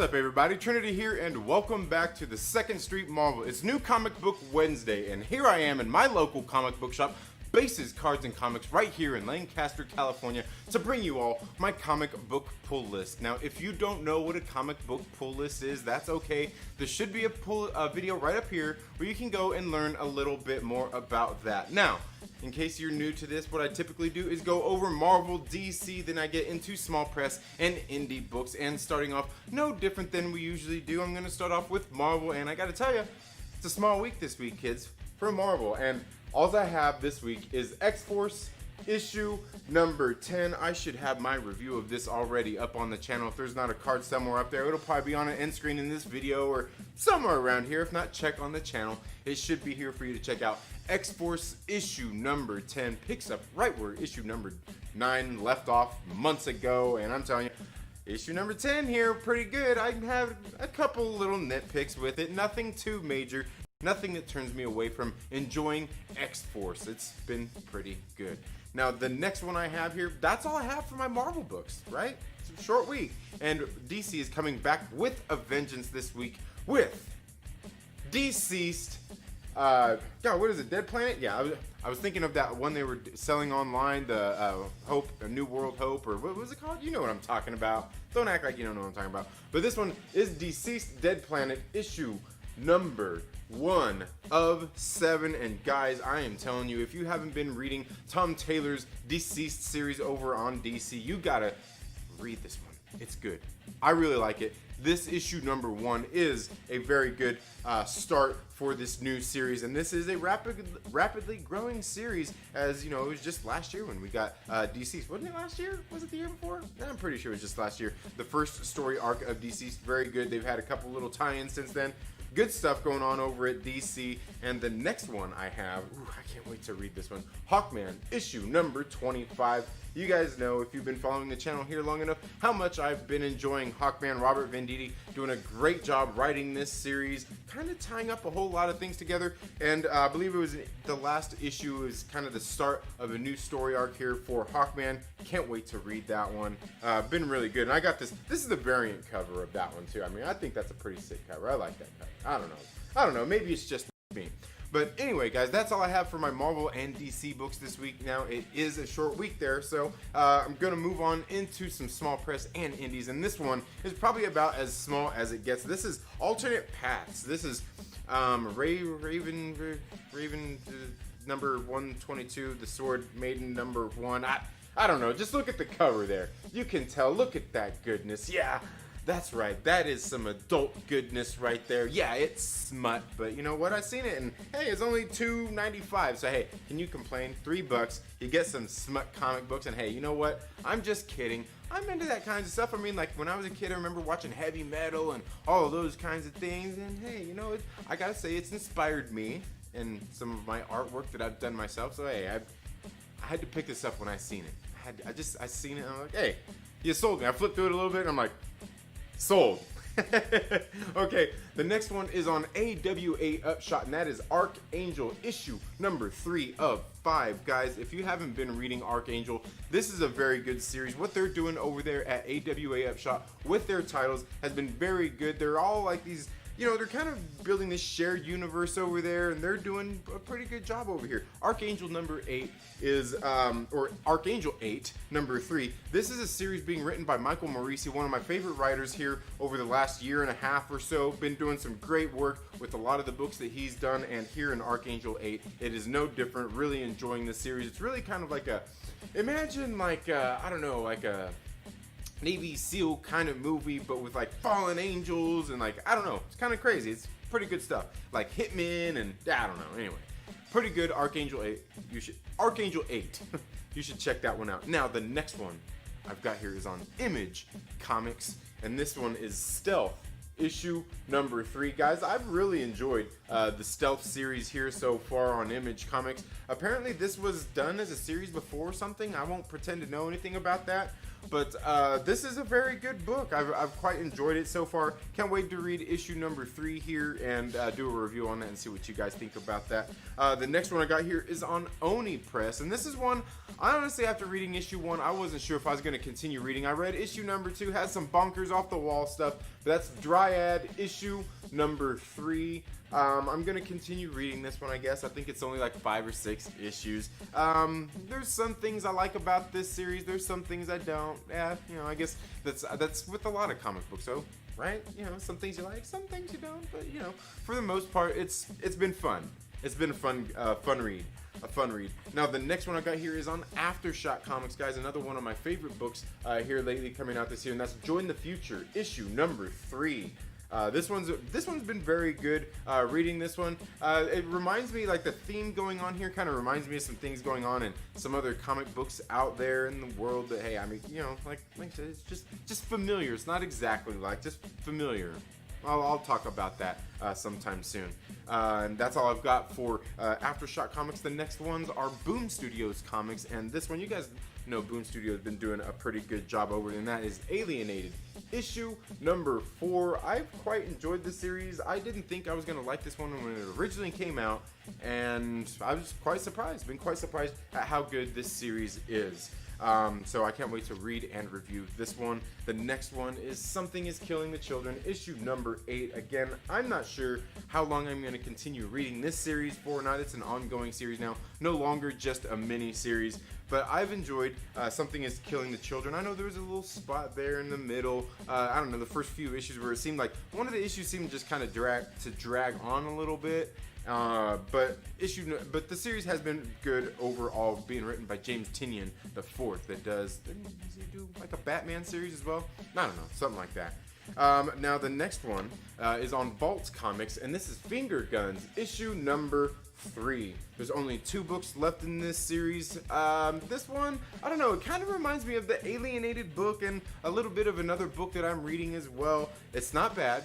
What's up, everybody? Trinity here, and welcome back to the Second Street Marvel. It's New Comic Book Wednesday, and here I am in my local comic book shop, Bases Cards and Comics, right here in Lancaster, California, to bring you all my comic book pull list. Now, if you don't know what a comic book pull list is, that's okay. There should be a video right up here where you can go and learn a little bit more about that. Now, in case you're new to this, what I typically do is go over Marvel, DC, then I get into small press and indie books, and starting off no different than we usually do. I'm going to start off with Marvel, and I got to tell you, it's a small week this week, kids, for Marvel, and all I have this week is X-Force issue number 10. I should have my review of this already up on the channel. If there's not a card somewhere up there, it'll probably be on an end screen in this video or somewhere around here. If not, check on the channel. It should be here for you to check out. X-Force issue number 10 picks up right where issue number 9 left off months ago, and I'm telling you, issue number 10 here, pretty good. I have a couple little nitpicks with it, nothing too major. Nothing that turns me away from enjoying X-Force. It's been pretty good. Now, the next one I have here, that's all I have for my Marvel books, right? It's a short week. And DC is coming back with a vengeance this week with Deceased. God, what is it? Dead Planet? Yeah, I was thinking of that one they were selling online, the Hope, a New World Hope, or what was it called? You know what I'm talking about. Don't act like you don't know what I'm talking about. But this one is Deceased Dead Planet issue number 1 of 7, and guys, I am telling you, if you haven't been reading Tom Taylor's Deceased series over on DC, you gotta read this one. It's good. I really like it. This issue number 1 is a very good start for this new series, and this is a rapidly growing series. As you know, it was just last year when we got Deceased. Wasn't it last year? Was it the year before? I'm pretty sure it was just last year. The first story arc of Deceased, very good. They've had a couple little tie-ins since then. Good stuff going on over at DC. And the next one I have, I can't wait to read this one, Hawkman, issue number 25. You guys know, if you've been following the channel here long enough, how much I've been enjoying Hawkman. Robert Venditti doing a great job writing this series, kind of tying up a whole lot of things together. And I believe it was the last issue is kind of the start of a new story arc here for Hawkman. Can't wait to read that one. Been really good. And I got this. This is the variant cover of that one too. I mean, I think that's a pretty sick cover. I like that cover. I don't know. Maybe it's just me. But anyway, guys, that's all I have for my Marvel and DC books this week. Now, it is a short week there, so I'm going to move on into some small press and indies. And this one is probably about as small as it gets. This is Alternate Paths. This is Raven number 122, The Sword Maiden number 1. I don't know. Just look at the cover there. You can tell. Look at that goodness. Yeah. That's right, that is some adult goodness right there. Yeah, it's smut, but you know what? I seen it, and hey, it's only $2.95. So hey, can you complain? $3, you get some smut comic books, and hey, you know what? I'm just kidding. I'm into that kind of stuff. I mean, like when I was a kid, I remember watching heavy metal and all of those kinds of things. And hey, you know, I gotta say, it's inspired me in some of my artwork that I've done myself. So hey, I had to pick this up when I seen it. I seen it, and I'm like, hey, you sold me. I flipped through it a little bit, and I'm like, sold. Okay, the next one is on AWA Upshot, and that is Archangel issue number 3 of 5. Guys, if you haven't been reading Archangel, this is a very good series. What they're doing over there at AWA Upshot with their titles has been very good. They're all like these, you know, they're kind of building this shared universe over there, and they're doing a pretty good job over here. Archangel number 8 is, or Archangel 8, number 3. This is a series being written by Michael Morisi, one of my favorite writers here over the last year and a half or so. Been doing some great work with a lot of the books that he's done, and here in Archangel 8, it is no different. Really enjoying this series. It's really kind of like a, imagine like, I don't know, like a Navy SEAL kind of movie, but with like fallen angels and like, I don't know, it's kind of crazy. It's pretty good stuff, like Hitman and I don't know. Anyway, pretty good. Archangel 8. Archangel 8. You should check that one out. Now the next one I've got here is on Image Comics, and this one is Stealth issue number 3. Guys, I've really enjoyed the Stealth series here so far on Image Comics. Apparently this was done as a series before or something. I won't pretend to know anything about that, But this is a very good book. I've quite enjoyed it so far. Can't wait to read issue number 3 here and do a review on that and see what you guys think about that. The next one I got here is on Oni Press, and this is one, I honestly, after reading issue 1, I wasn't sure if I was going to continue reading. I read issue number 2, has some bonkers off the wall stuff, but that's Dryad issue number 3. I'm gonna continue reading this one, I guess. I think it's only like 5 or 6 issues. There's some things I like about this series. There's some things I don't. Yeah, you know, I guess that's with a lot of comic books, so right? You know, some things you like, some things you don't. But you know, for the most part, it's been fun. It's been a fun read. A fun read. Now the next one I got here is on Aftershock Comics, guys. Another one of my favorite books here lately coming out this year, and that's Join the Future, issue number 3. This one's been very good. Reading this one, it reminds me, like the theme going on here kind of reminds me of some things going on in some other comic books out there in the world that, hey, I mean, you know, like I said, it's just familiar. It's not exactly like, just familiar. I'll talk about that sometime soon. And that's all I've got for Aftershock Comics. The next ones are Boom Studios Comics, and this one, you guys know Boom Studios has been doing a pretty good job over it, and that is Alienated, issue number 4. I've quite enjoyed the series. I didn't think I was going to like this one when it originally came out, and I was quite surprised. Been quite surprised at how good this series is. So I can't wait to read and review this one. The next one is Something is Killing the Children, issue number 8. Again, I'm not sure how long I'm going to continue reading this series for or not. It's an ongoing series now, no longer just a mini series. But I've enjoyed Something is Killing the Children. I know there was a little spot there in the middle. I don't know, the first few issues where it seemed like one of the issues seemed just kind of drag on a little bit. But the series has been good overall, being written by James Tynion the fourth. Does he do like a Batman series as well? I don't know, something like that. Now the next one is on Vault Comics, and this is Finger Guns, issue number 3. There's only 2 books left in this series. This one, I don't know, it kind of reminds me of the Alienated book and a little bit of another book that I'm reading as well. It's not bad.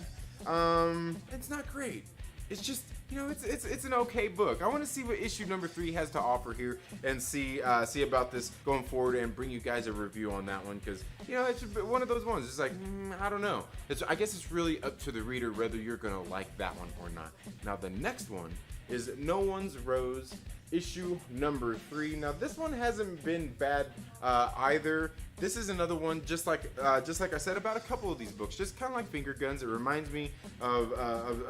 It's not great. It's just, you know, it's an okay book. I want to see what issue number 3 has to offer here and see about this going forward and bring you guys a review on that one, because, you know, it's one of those ones. It's like, I don't know. I guess it's really up to the reader whether you're going to like that one or not. Now, the next one is No One's Rose, issue number 3. Now this one hasn't been bad either. This is another one just like I said about a couple of these books, just kind of like Finger Guns. It reminds me of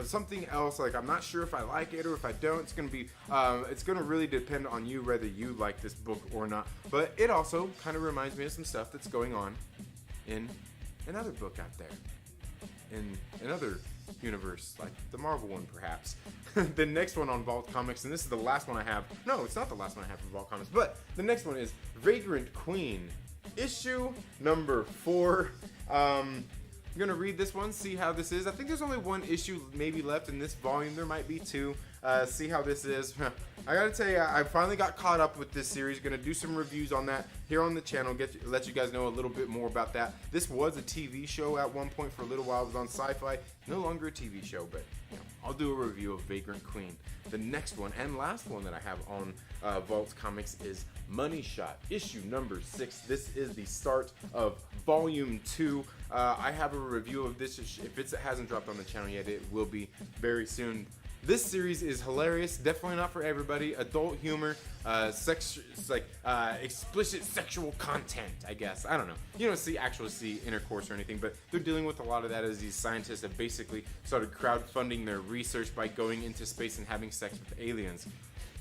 something else. Like, I'm not sure if I like it or if I don't. It's gonna really depend on you whether you like this book or not. But it also kind of reminds me of some stuff that's going on in another book out there, in another universe, like the Marvel one, perhaps. The next one on Vault Comics, and this is the last one I have. No, it's not the last one I have for Vault Comics, but the next one is Vagrant Queen, issue number 4. I'm gonna read this one, see how this is. I think there's only 1 issue maybe left in this volume. There might be 2. See how this is. I gotta tell you, I finally got caught up with this series. Gonna do some reviews on that here on the channel. Let you guys know a little bit more about that. This was a TV show at one point for a little while. It was on Sci-Fi. No longer a TV show, but you know, I'll do a review of Vagrant Queen. The next one and last one that I have on Vault Comics is Money Shot, issue number 6. This is the start of volume 2. I have a review of this. If it hasn't dropped on the channel yet, it will be very soon. This series is hilarious, definitely not for everybody. Adult humor, explicit sexual content, I guess. I don't know. You don't see intercourse or anything, but they're dealing with a lot of that as these scientists have basically started crowdfunding their research by going into space and having sex with aliens.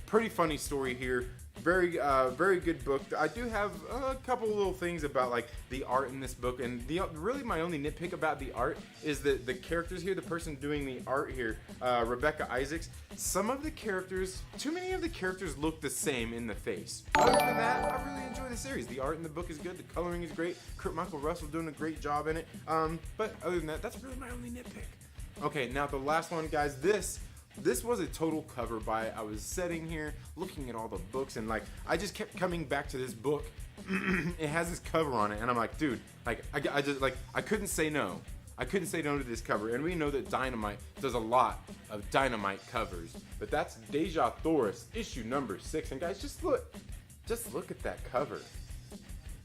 Pretty funny story here. Very good book. I do have a couple little things about like the art in this book, and really my only nitpick about the art is that the characters here, the person doing the art here, Rebecca Isaacs, some of the characters, too many of the characters look the same in the face. Other than that, I really enjoy the series. The art in the book is good. The coloring is great. Kurt Michael Russell doing a great job in it. But other than that, that's really my only nitpick. Okay, now the last one, guys. This was a total cover buy. I was sitting here looking at all the books, and like I just kept coming back to this book. It has this cover on it, and I'm like, dude, like I just like I couldn't say no. I couldn't say no to this cover, and we know that Dynamite does a lot of Dynamite covers. But that's Deja Thoris, issue number 6, and guys, just look at that cover.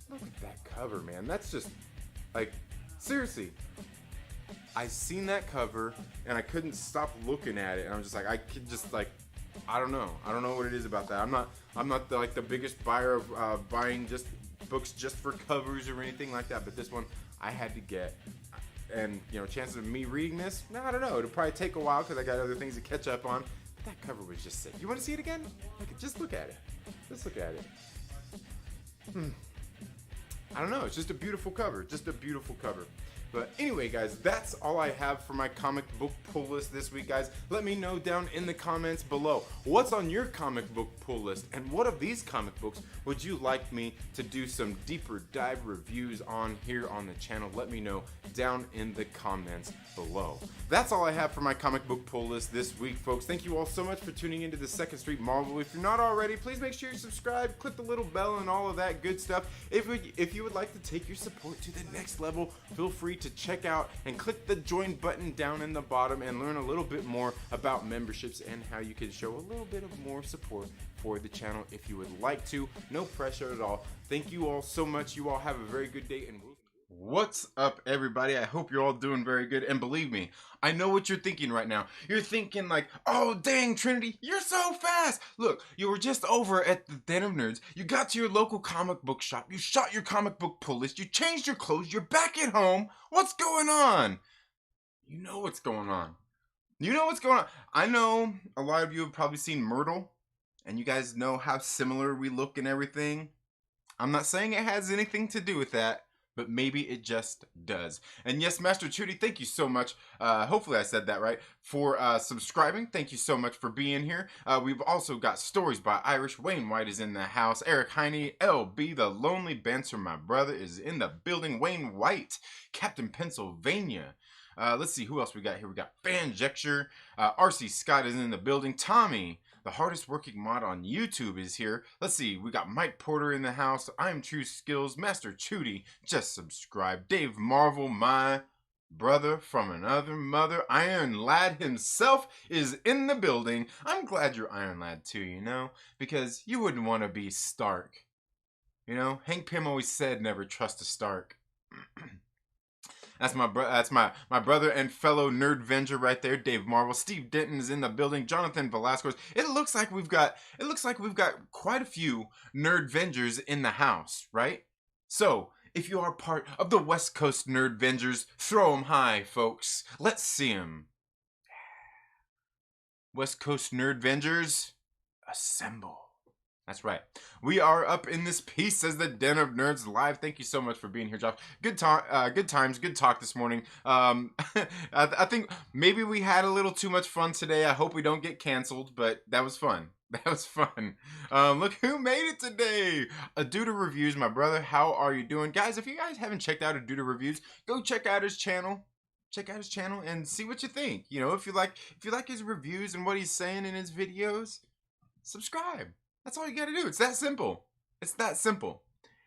Look at that cover, man. That's just, like, seriously. I seen that cover, and I couldn't stop looking at it, and I'm just like, I could just, like, I don't know what it is about that. I'm not the biggest buyer of buying just books just for covers or anything like that, but this one I had to get. And, you know, chances of me reading this, no, I don't know. It'll probably take a while because I got other things to catch up on. But that cover was just sick. You want to see it again? Just look at it. Just look at it. I don't know. It's just a beautiful cover. Just a beautiful cover. But anyway, guys, that's all I have for my comic book pull list this week, guys. Let me know down in the comments below. What's on your comic book pull list? And what of these comic books would you like me to do some deeper dive reviews on here on the channel? Let me know down in the comments below. That's all I have for my comic book pull list this week, folks. Thank you all so much for tuning into the 2nd Street Marvel. If you're not already, please make sure you subscribe, click the little bell and all of that good stuff. If you would like to take your support to the next level, feel free to check out and click the join button down in the bottom and learn a little bit more about memberships and how you can show a little bit of more support for the channel if you would like to. No pressure at all. Thank you all so much. You all have a very good day, and what's up, everybody? I hope you're all doing very good, and believe me, I know what you're thinking right now. You're thinking like, oh dang, Trinity, you're so fast. Look, you were just over at the Den of Nerds. You got to your local comic book shop. You shot your comic book pull list. You changed your clothes. You're back at home. What's going on? You know what's going on. You know what's going on. I know a lot of you have probably seen Myrtle, and you guys know how similar we look and everything. I'm not saying it has anything to do with that, but maybe it just does. And yes, Master Chudy, thank you so much. Hopefully I said that right. For subscribing, thank you so much for being here. We've also got stories by Irish. Wayne White is in the house. Eric Heine, LB, the Lonely Banter, my brother, is in the building. Wayne White, Captain Pennsylvania. Let's see who else we got here. We got Fanjecture. RC Scott is in the building. Tommy, the hardest working mod on YouTube, is here. Let's see, we got Mike Porter in the house. I'm True Skills. Master Chudy, just subscribe. Dave Marvel, my brother from another mother. Iron Lad himself is in the building. I'm glad you're Iron Lad too, you know, because you wouldn't want to be Stark. You know, Hank Pym always said never trust a Stark. That's my brother and fellow nerd venger right there, Dave Marvel. Steve Denton is in the building. Jonathan Velasquez. It looks like we've got quite a few nerd vengers in the house, right? So if you are part of the West Coast nerd vengers, throw 'em high, folks. Let's see 'em. West Coast nerd vengers, assemble. That's right. We are up in this piece as the Den of Nerds live. Thank you so much for being here, Josh. Good talk, good times, good talk this morning. I think maybe we had a little too much fun today. I hope we don't get canceled, but that was fun. That was fun. Look who made it today. Aduda Reviews, my brother. How are you doing? Guys, if you guys haven't checked out Aduda Reviews, go check out his channel. Check out his channel and see what you think. You know, if you like his reviews and what he's saying in his videos, subscribe. That's all you gotta do. It's that simple. It's that simple.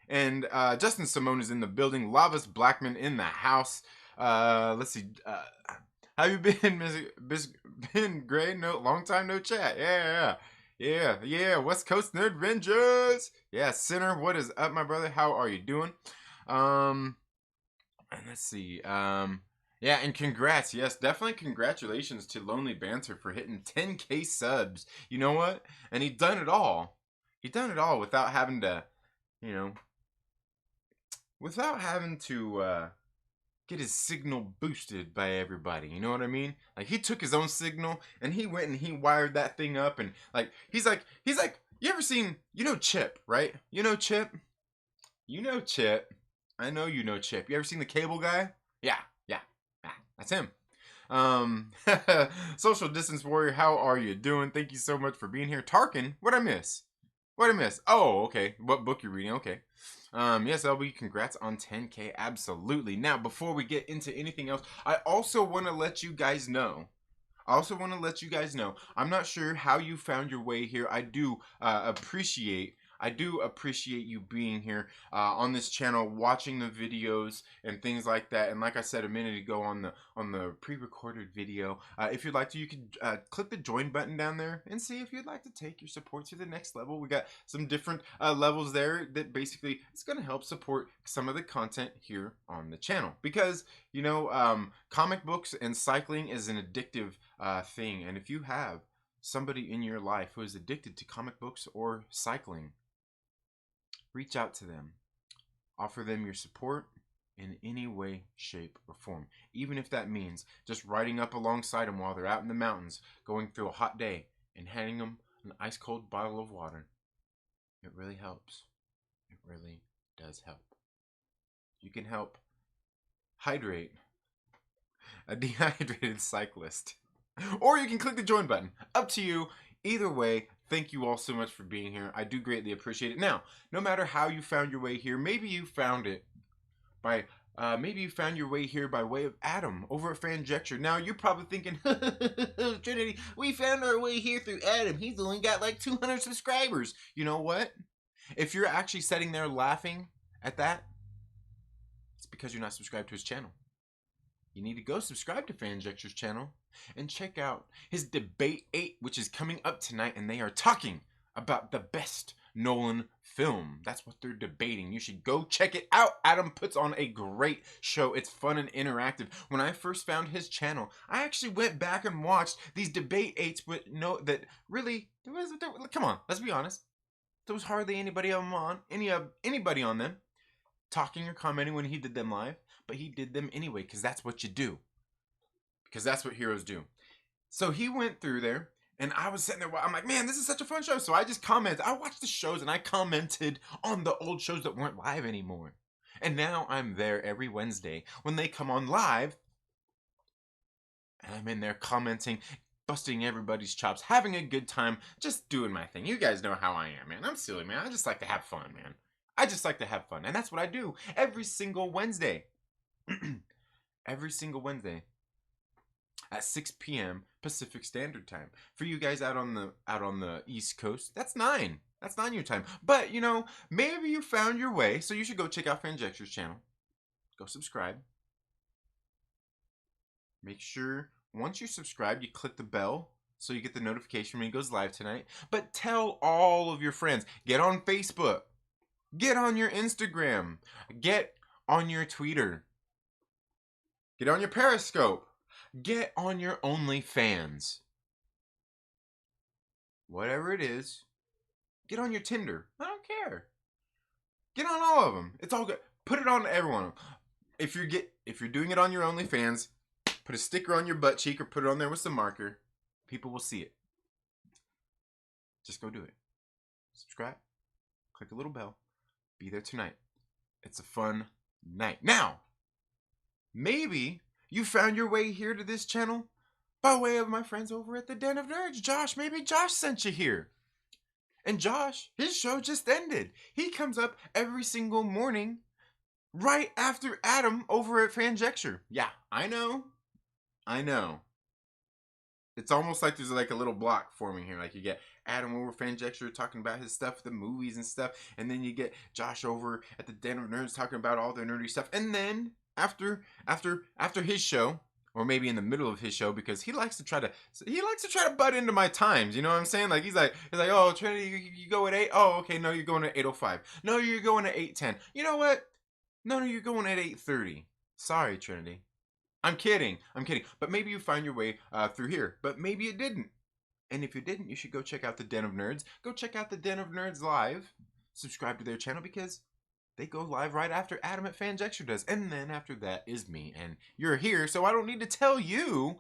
And Justin Simone is in the building. Lavis Blackman in the house. Let's see. How you been, Ben Gray? No, long time no chat. Yeah. West Coast Nerd Rangers. Yeah, Sinner. What is up, my brother? How are you doing? And let's see. Yeah, and congrats. Yes, definitely congratulations to Lonely Banter for hitting 10K subs. You know what? And he done it all. He done it all without having to, you know, get his signal boosted by everybody. You know what I mean? Like, he took his own signal and he went and he wired that thing up, and like he's like, you ever seen, you know Chip, right? You know Chip? You know Chip. I know you know Chip. You ever seen the cable guy? Yeah. That's him. Social Distance Warrior, how are you doing? Thank you so much for being here. Tarkin, what'd I miss? Oh, okay. What book you reading? Okay. Yes, LB, congrats on 10K. Absolutely. Now, before we get into anything else, I also want to let you guys know. I'm not sure how you found your way here. I do appreciate I do appreciate you being here on this channel, watching the videos and things like that. And like I said a minute ago on the pre-recorded video, if you'd like to, you can click the join button down there and see if you'd like to take your support to the next level. We got some different levels there that basically it's going to help support some of the content here on the channel, because you know, comic books and cycling is an addictive thing. And if you have somebody in your life who is addicted to comic books or cycling, reach out to them. Offer them your support in any way, shape, or form. Even if that means just riding up alongside them while they're out in the mountains, going through a hot day, and handing them an ice cold bottle of water. It really helps. It really does help. You can help hydrate a dehydrated cyclist. Or you can click the join button. Up to you. Either way, thank you all so much for being here. I do greatly appreciate it. Now, no matter how you found your way here, maybe you found it by your way here by way of Adam over at Fanjecture. Now you're probably thinking, Trinity, we found our way here through Adam. He's only got like 200 subscribers. You know what? If you're actually sitting there laughing at that, it's because you're not subscribed to his channel. You need to go subscribe to Fanjecture's channel and check out his Debate 8, which is coming up tonight, and they are talking about the best Nolan film. That's what they're debating. You should go check it out. Adam puts on a great show. It's fun and interactive. When I first found his channel, I actually went back and watched these Debate 8s, but no, that really, come on, let's be honest. There was hardly anybody anybody on them talking or commenting when he did them live, but he did them anyway, because that's what you do. Because that's what heroes do. So he went through there, and I was sitting there, I'm like, man, this is such a fun show. So I just commented. I watched the shows, and I commented on the old shows that weren't live anymore. And now I'm there every Wednesday when they come on live, and I'm in there commenting, busting everybody's chops, having a good time, just doing my thing. You guys know how I am, man. I'm silly, man. I just like to have fun, man. I just like to have fun. And that's what I do every single Wednesday. Every single Wednesday at 6 p.m. Pacific Standard Time. For you guys out on the East Coast, that's 9. That's 9 your time. But, you know, maybe you found your way, so you should go check out Fanjecture's channel. Go subscribe. Make sure, once you subscribe, you click the bell so you get the notification when he goes live tonight. But tell all of your friends. Get on Facebook. Get on your Instagram. Get on your Twitter. Get on your Periscope. Get on your OnlyFans. Whatever it is. Get on your Tinder. I don't care. Get on all of them. It's all good. Put it on everyone. If you're doing it on your OnlyFans, put a sticker on your butt cheek or put it on there with some marker. People will see it. Just go do it. Subscribe. Click a little bell. Be there tonight. It's a fun night. Now, maybe you found your way here to this channel by way of my friends over at the Den of Nerds. Josh, maybe Josh sent you here. And Josh, his show just ended. He comes up every single morning right after Adam over at Fanjecture. Yeah, I know. It's almost like there's like a little block forming here. Like you get Adam over Fanjecture talking about his stuff, the movies and stuff. And then you get Josh over at the Den of Nerds talking about all their nerdy stuff. And then after his show, or maybe in the middle of his show, because he likes to try to butt into my times. You know what I'm saying? Like he's like, oh, Trinity, you go at 8. Oh, okay, no, you're going at 8:05. No, you're going at 8:10. You know what? No, you're going at 8:30. Sorry, Trinity. I'm kidding. But maybe you find your way through here. But maybe it didn't. And if you didn't, you should go check out the Den of Nerds. Go check out the Den of Nerds live. Subscribe to their channel because they go live right after Adam at Fanjecture does. And then after that is me. And you're here, so I don't need to tell you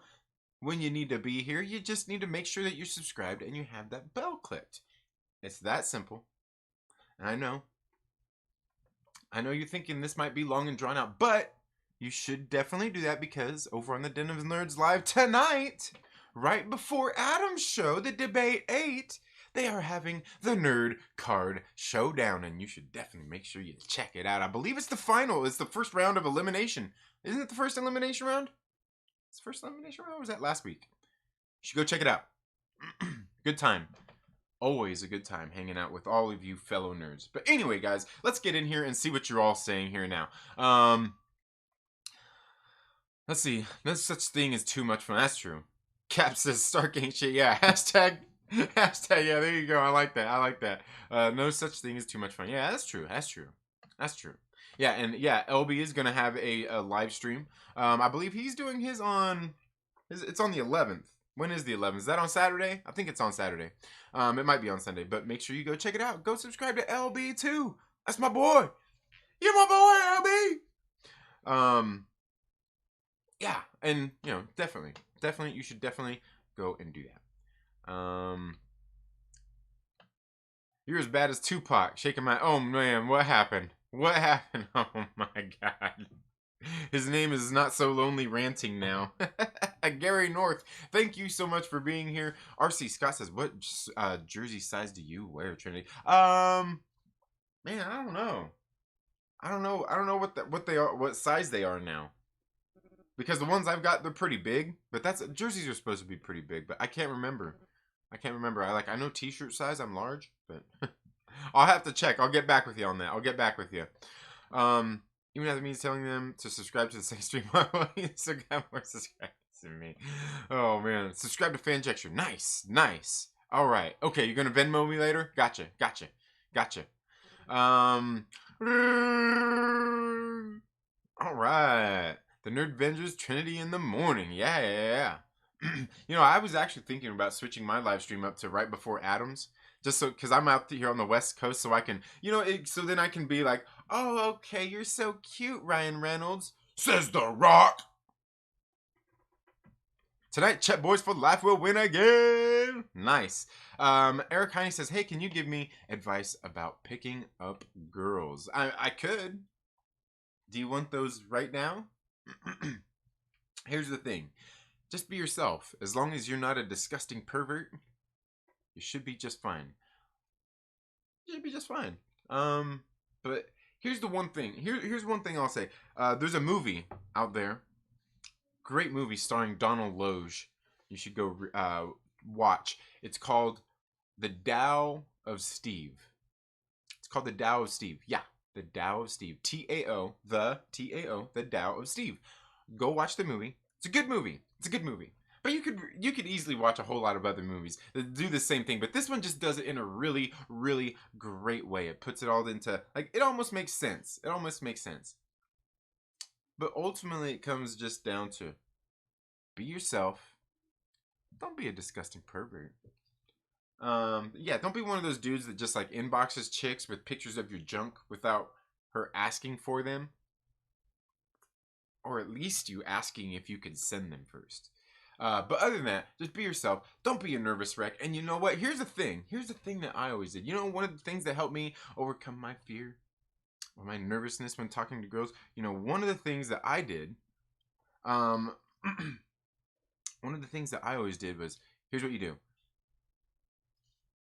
when you need to be here. You just need to make sure that you're subscribed and you have that bell clicked. It's that simple. And I know you're thinking this might be long and drawn out, but you should definitely do that because over on the Den of Nerds live tonight, right before Adam's show, the Debate 8, they are having the Nerd Card Showdown, and you should definitely make sure you check it out. I believe it's the final. It's the first round of elimination. Isn't it the first elimination round? It's the first elimination round, or was that last week? You should go check it out. Good time. always a good time hanging out with all of you fellow nerds. But anyway, guys, let's get in here and see what you're all saying here now. Let's see. No such thing as too much fun. That's true. Cap says Stark ain't shit. Yeah. Hashtag. Hashtag. Yeah. There you go. I like that. I like that. No such thing as too much fun. Yeah. That's true. That's true. That's true. Yeah. And yeah, LB is gonna have a live stream. I believe he's doing his on. It's on the 11th. When is the 11th? Is that on Saturday? I think it's on Saturday. It might be on Sunday, but make sure you go check it out. Go subscribe to LB too. That's my boy. You're my boy, LB. Yeah, and you know, definitely, you should definitely go and do that. You're as bad as Tupac. Shaking my. Oh man, what happened? What happened? Oh my God. His name is Not So Lonely Ranting now. Gary North, thank you so much for being here. RC Scott says, what jersey size do you wear, Trinity? Man, I don't know. I don't know what they are, what size they are now. Because the ones I've got, they're pretty big. But jerseys are supposed to be pretty big, but I can't remember. I know t-shirt size, I'm large, but I'll have to check. I'll get back with you on that. I'll get back with you. Even after me telling them to subscribe to the same stream, so got more subscribers than me. Oh man, subscribe to Fanjecture. Nice, nice. All right, okay. You're gonna Venmo me later. Gotcha. All right. The Nerd Vengers Trinity in the morning. Yeah. You know, I was actually thinking about switching my live stream up to right before Adam's. Just so, because I'm out here on the West Coast, so I can, you know, so then I can be like, oh, okay, you're so cute, Ryan Reynolds, says The Rock. Tonight, Chet Boys for Life will win again. Nice. Eric Heine says, hey, can you give me advice about picking up girls? I could. Do you want those right now? Here's the thing. Just be yourself. As long as you're not a disgusting pervert, you should be just fine. You should be just fine. But here's the one thing. Here's one thing I'll say. There's a movie out there. Great movie starring Donald Loge. You should go watch. It's called The Tao of Steve. It's called The Tao of Steve. Yeah, The Tao of Steve. T-A-O, The Tao of Steve. Go watch the movie. It's a good movie. But you could easily watch a whole lot of other movies that do the same thing. But this one just does it in a really, really great way. It puts it all into, like, it almost makes sense. But ultimately, it comes just down to be yourself. Don't be a disgusting pervert. Yeah, don't be one of those dudes that just like inboxes chicks with pictures of your junk without her asking for them. Or at least you asking if you can send them first. But other than that, just be yourself. Don't be a nervous wreck. And you know what? Here's the thing that I always did. You know, one of the things that helped me overcome my fear or my nervousness when talking to girls, you know, one of the things that I did, one of the things that I always did was, here's what you do.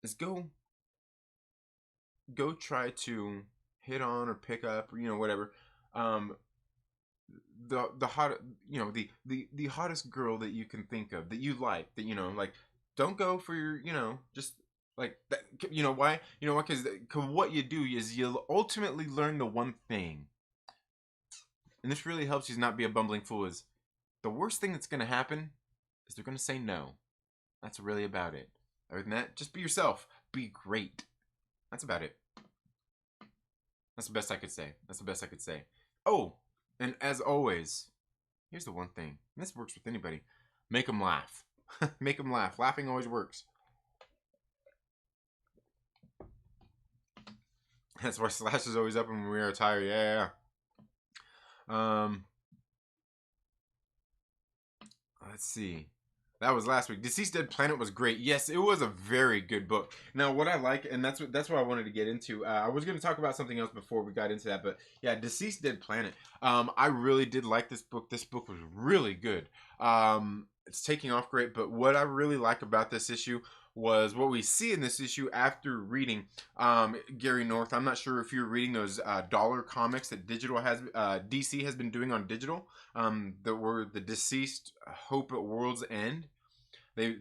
Is go try to hit on or pick up, or, you know, whatever. The hot, you know, the hottest girl that you can think of that you like, that, you know, like, don't go for your, you know, just like that. You know why? You know what? Because what you do is you'll ultimately learn the one thing, and this really helps you not be a bumbling fool. Is the worst thing that's gonna happen is they're gonna say no. That's really about it. Other than that, just be yourself. Be great. That's about it. That's the best I could say. Oh. And as always, here's the one thing. And this works with anybody. Make them laugh. Make them laugh. Laughing always works. That's why Slash is always up when we are tired. Yeah. Let's see. That was last week. Deceased Dead Planet was great. Yes, it was a very good book. Now, what I like, and that's what I wanted to get into. I was going to talk about something else before we got into that, but yeah, Deceased Dead Planet. I really did like this book. This book was really good. It's taking off great, but what I really like about this issue was what we see in this issue after reading Gary North. I'm not sure if you're reading those dollar comics that DC has been doing on digital. That were the Deceased Hope at World's End. They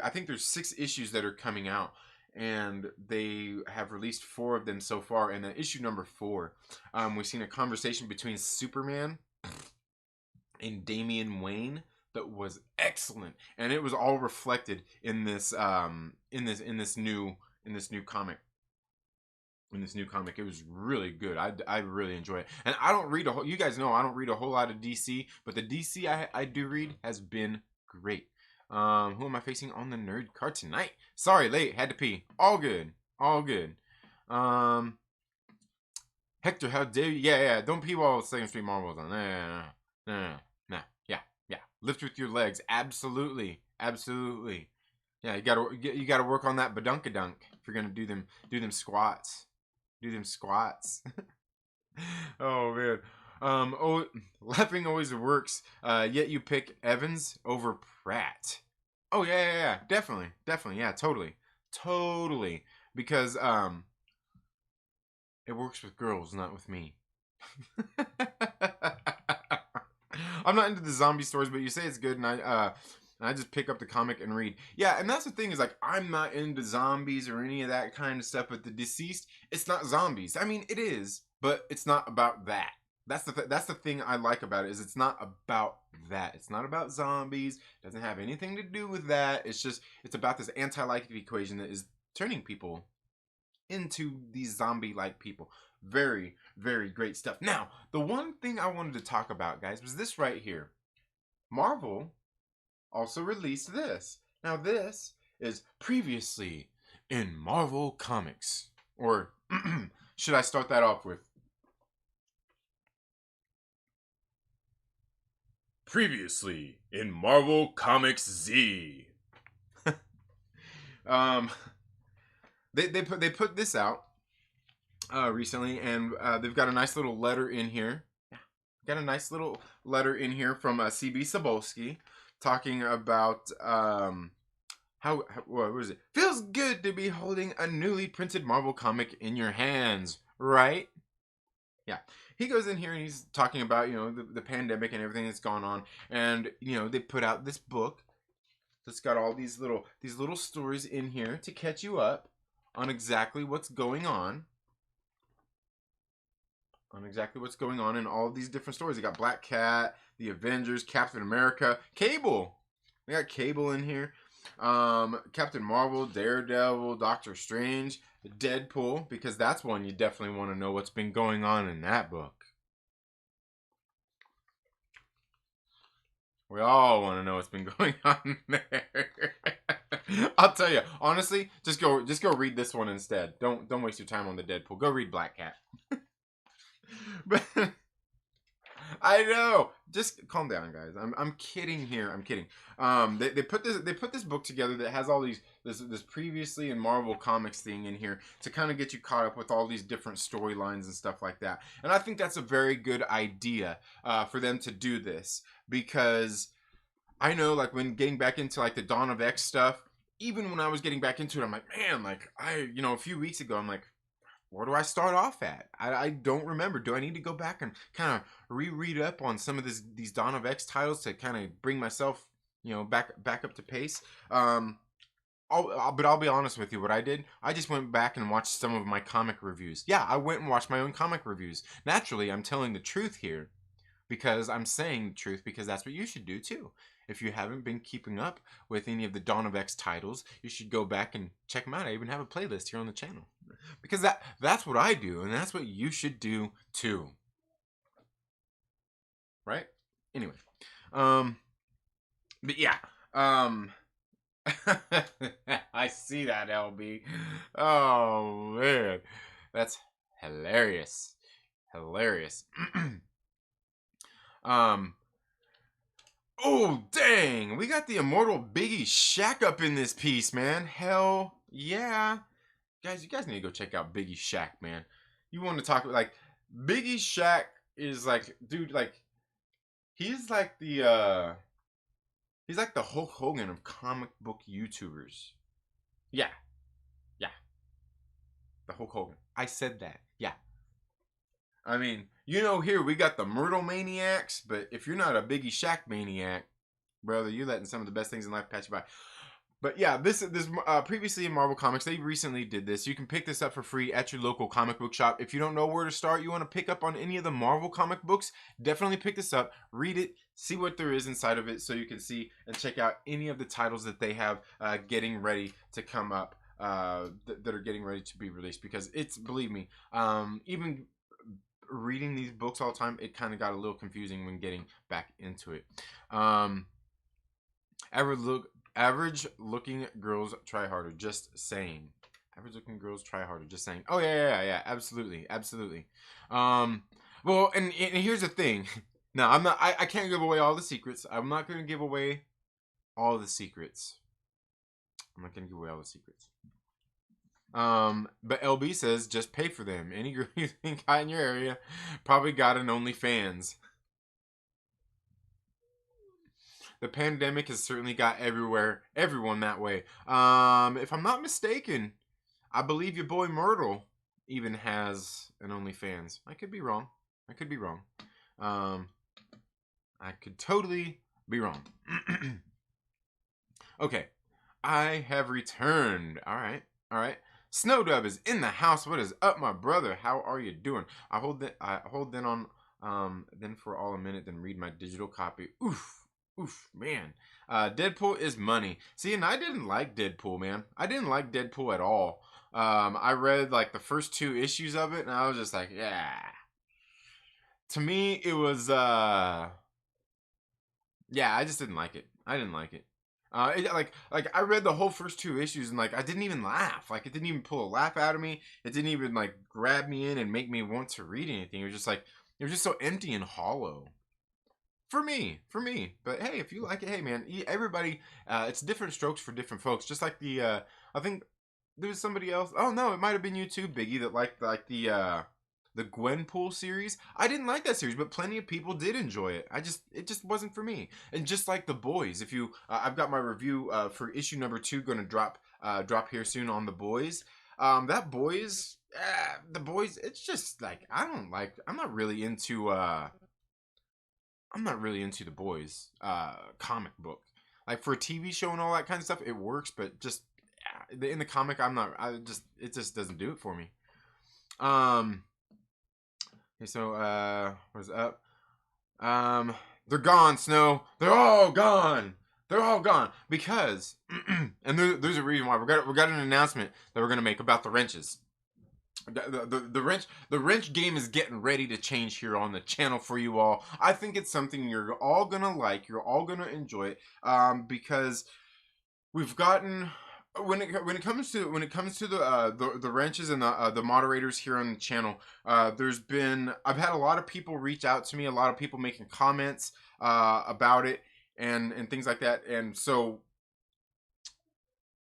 I think there's 6 issues that are coming out, and they have released 4 of them so far. And then issue number 4, we've seen a conversation between Superman and Damian Wayne that was excellent, and it was all reflected in this in this new comic. In this new comic, it was really good. I really enjoy it, and I don't read a whole. You guys know I don't read a whole lot of DC, but the DC I do read has been great. Who am I facing on the nerd card tonight? Sorry, late. Had to pee. All good. All good. Hector, how dare you? Yeah. Don't pee while Second Street Marvel's on. No. Yeah. Lift with your legs. Absolutely. Yeah, you gotta work on that badunkadunk if you're gonna do them squats. Do them squats. Oh man. Laughing always works. Yet you pick Evans over Pratt. Oh yeah. Definitely. Yeah, totally. Because it works with girls, not with me. I'm not into the zombie stories, but you say it's good, and I just pick up the comic and read. Yeah, and that's the thing is, like, I'm not into zombies or any of that kind of stuff, but the deceased, it's not zombies. I mean, it is, but it's not about that. That's the thing I like about it, is it's not about that. It's not about zombies. It doesn't have anything to do with that. It's about this anti-life equation that is turning people into these zombie-like people. Very, very great stuff. Now, the one thing I wanted to talk about, guys, was this right here. Marvel also released this. Now, this is previously in Marvel Comics. Or should I start that off with previously in Marvel Comics Z? They put this out recently, and they've got a nice little letter in here. Got a nice little letter in here from CB Cebulski talking about what was it? Feels good to be holding a newly printed Marvel comic in your hands, right? Yeah. He goes in here and he's talking about, the pandemic and everything that's gone on, and they put out this book that's got all these little stories in here to catch you up on exactly what's going on. In all of these different stories. They got Black Cat, the Avengers, Captain America, Cable. We got Cable in here. Captain Marvel, Daredevil, Doctor Strange, Deadpool, because that's one you definitely want to know what's been going on in that book. We all want to know what's been going on there. I'll tell you, honestly, just go read this one instead. Don't waste your time on the Deadpool. Go read Black Cat. But I know. Just calm down, guys. I'm kidding here. I'm kidding. They put this book together that has all this previously in Marvel Comics thing in here to kind of get you caught up with all these different storylines and stuff like that. And I think that's a very good idea for them to do this, because I know, like, when getting back into like the Dawn of X stuff, even when I was getting back into it, I'm like, man, like a few weeks ago, I'm like, where do I start off at? I don't remember. Do I need to go back and kind of reread up on some of these Dawn of X titles to kind of bring myself, back up to pace? But I'll be honest with you. What I did, I just went back and watched some of my comic reviews. Yeah, I went and watched my own comic reviews. Naturally, I'm telling the truth here, because I'm saying the truth, because that's what you should do too. If you haven't been keeping up with any of the Dawn of X titles, you should go back and check them out. I even have a playlist here on the channel, because that's what I do, and that's what you should do too. Right? Anyway, but yeah, I see that, LB. Oh man, that's hilarious. Oh, dang. We got the immortal Biggie Shaq up in this piece, man. Hell yeah. Guys, you guys need to go check out Biggie Shaq, man. You want to talk, like, Biggie Shaq is like, dude, like, he's like the Hulk Hogan of comic book YouTubers. Yeah. The Hulk Hogan. I said that. Yeah. I mean, here we got the Myrtle Maniacs, but if you're not a Biggie Shaq maniac, brother, you're letting some of the best things in life pass you by. But yeah, this previously in Marvel Comics, they recently did this. You can pick this up for free at your local comic book shop. If you don't know where to start, you want to pick up on any of the Marvel comic books, definitely pick this up, read it, see what there is inside of it, so you can see and check out any of the titles that they have getting ready to come up, that are getting ready to be released. Because it's, believe me, even reading these books all the time, it kind of got a little confusing when getting back into it. Average looking girls try harder. Just saying. Average looking girls try harder. Just saying. Oh yeah. Absolutely. Well, and here's the thing. No, I'm not. I can't give away all the secrets. I'm not going to give away all the secrets. I'm not going to give away all the secrets. But LB says just pay for them. Any girl you think hot in your area probably got an OnlyFans. The pandemic has certainly got everyone that way. If I'm not mistaken, I believe your boy Myrtle even has an OnlyFans. I could be wrong. I could totally be wrong. Okay, I have returned. All right. Snowdub is in the house. What is up, my brother? How are you doing? I hold then on then for all a minute, then read my digital copy. Oof, man. Deadpool is money. See, and I didn't like Deadpool, man. I didn't like Deadpool at all. I read like the first 2 issues of it, and I was just like, yeah. To me, it was yeah, I just didn't like it. I didn't like it. Like I read the whole first 2 issues, and like I didn't even laugh. Like it didn't even pull a laugh out of me. It didn't even like grab me in and make me want to read anything. It was just like, it was just so empty and hollow. For me. But hey, if you like it, hey man, everybody, it's different strokes for different folks. Just like I think there was somebody else. Oh no, it might have been you too, Biggie, that liked like the Gwenpool series. I didn't like that series, but plenty of people did enjoy it. It just wasn't for me. And just like The Boys, if you, I've got my review for issue number 2 going to drop here soon on The Boys. The Boys, it's just like I'm not really into The Boys comic book. Like for a TV show and all that kind of stuff, it works, but just in the comic, it just doesn't do it for me. Okay, so what's up? They're gone, Snow. They're all gone. Because and there's a reason why. We got an announcement that we're gonna make about the wrenches. The wrench game is getting ready to change here on the channel for you all. I think it's something you're all gonna like. You're all gonna enjoy it, because we've gotten, when it comes to the wrenches and the moderators here on the channel. I've had a lot of people reach out to me, a lot of people making comments about it and things like that, and so,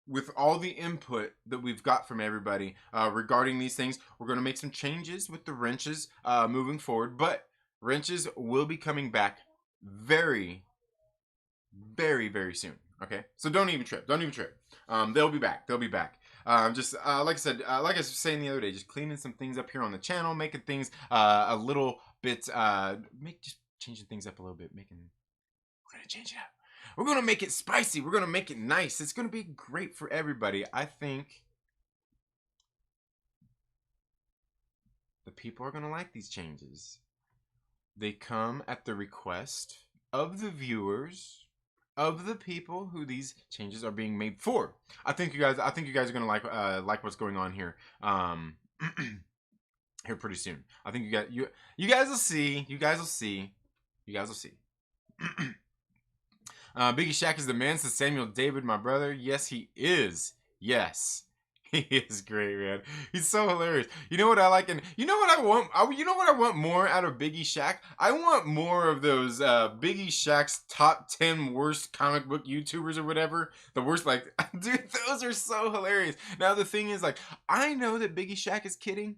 with all the input that we've got from everybody regarding these things, we're going to make some changes with the wrenches moving forward. But wrenches will be coming back very, very, very soon. Okay, so don't even trip. They'll be back. Just like I said, like I was saying the other day, just cleaning some things up here on the channel, making things a little bit, just changing things up a little bit, we're gonna change it up. We're going to make it spicy. We're going to make it nice. It's going to be great for everybody. I think the people are going to like these changes. They come at the request of the viewers, of the people who these changes are being made for. I think you guys are going to like what's going on here. Here pretty soon. I think you guys will see. Biggie Shaq is the man, says Samuel David, my brother. Yes, he is. Yes. He is great, man. He's so hilarious. You know what I like, and you know what I want? You know what I want more out of Biggie Shaq? I want more of those Biggie Shaq's top 10 worst comic book YouTubers or whatever. The worst, like, dude, those are so hilarious. Now, the thing is, like, I know that Biggie Shaq is kidding,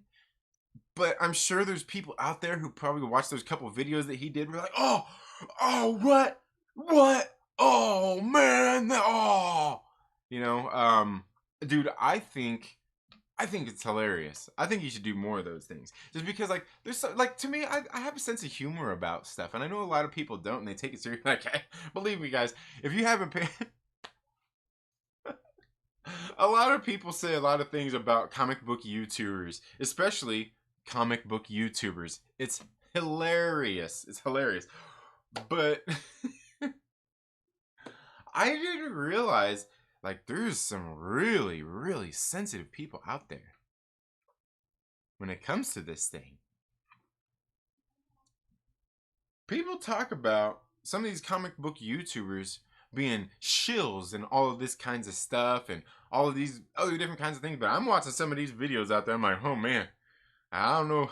but I'm sure there's people out there who probably watched those couple videos that he did. We're like, oh, what? Oh man, dude, I think it's hilarious. I think you should do more of those things, just because, like, there's to me, I have a sense of humor about stuff, and I know a lot of people don't, and they take it seriously. Like, believe me, guys, if you haven't paid A lot of people say a lot of things about comic book YouTubers, especially comic book YouTubers. It's hilarious. It's hilarious. But I didn't realize, like, there's some really, really sensitive people out there when it comes to this thing. People talk about some of these comic book YouTubers being shills and all of this kinds of stuff and all of these other different kinds of things. But I'm watching some of these videos out there. I'm like, oh man, I don't know.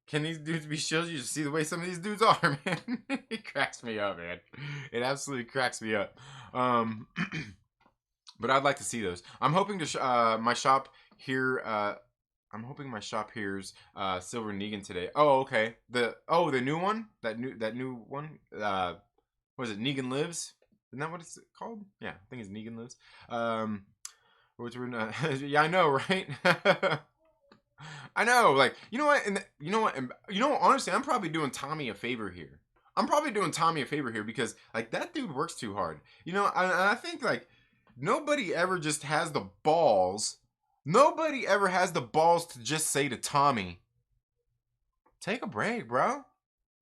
Can these dudes be shills? You just see the way some of these dudes are, man. It cracks me up, man. It absolutely cracks me up. But I'd like to see those. I'm hoping to my shop here. I'm hoping my shop here's Silver Negan today. Oh, okay. The new one. That new one. What is it? Negan Lives. Isn't that what it's called? Yeah, I think it's Negan Lives. Yeah, I know, right? I know. Like, you know what? And you know what? And you know, honestly, I'm probably doing Tommy a favor here. Because like that dude works too hard. You know, I think like nobody ever just has the balls. Nobody ever has the balls to just say to Tommy, "Take a break, bro.